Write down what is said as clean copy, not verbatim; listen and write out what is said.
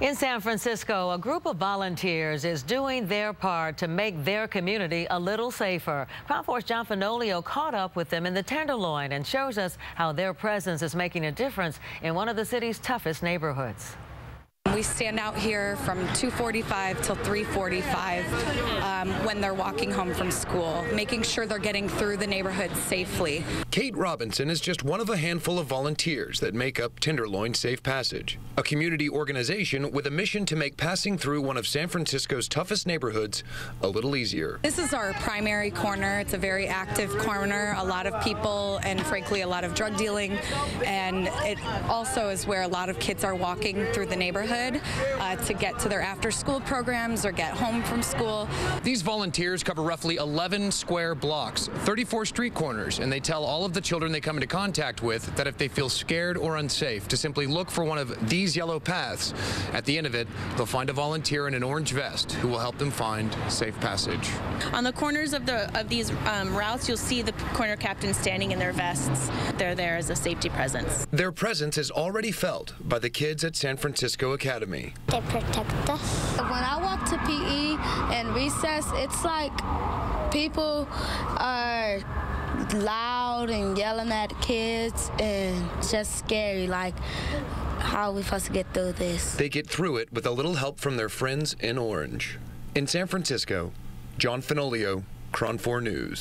In San Francisco, a group of volunteers is doing their part to make their community a little safer. KRON 4's John Fenoglio caught up with them in the Tenderloin and shows us how their presence is making a difference in one of the city's toughest neighborhoods. We stand out here from 2:45 till 3:45 when they're walking home from school, making sure they're getting through the neighborhood safely. Kate Robinson is just one of a handful of volunteers that make up Tenderloin Safe Passage, a community organization with a mission to make passing through one of San Francisco's toughest neighborhoods a little easier. This is our primary corner. It's a very active corner, a lot of people and frankly a lot of drug dealing, and it also is where a lot of kids are walking through the neighborhood to get to their after-school programs or get home from school. These volunteers cover roughly 11 square blocks, 34 street corners, and they tell all of the children they come into contact with that if they feel scared or unsafe, to simply look for one of these yellow paths. At the end of it, they'll find a volunteer in an orange vest who will help them find safe passage. On the corners of these routes, you'll see the corner captains standing in their vests. They're there as a safety presence. Their presence is already felt by the kids at San Francisco Academy. They protect us. When I walk to PE and recess, it's like people are loud and yelling at kids and it's just scary, like how are we supposed to get through this? They get through it with a little help from their friends in orange. In San Francisco, John Fenoglio, KRON 4 News.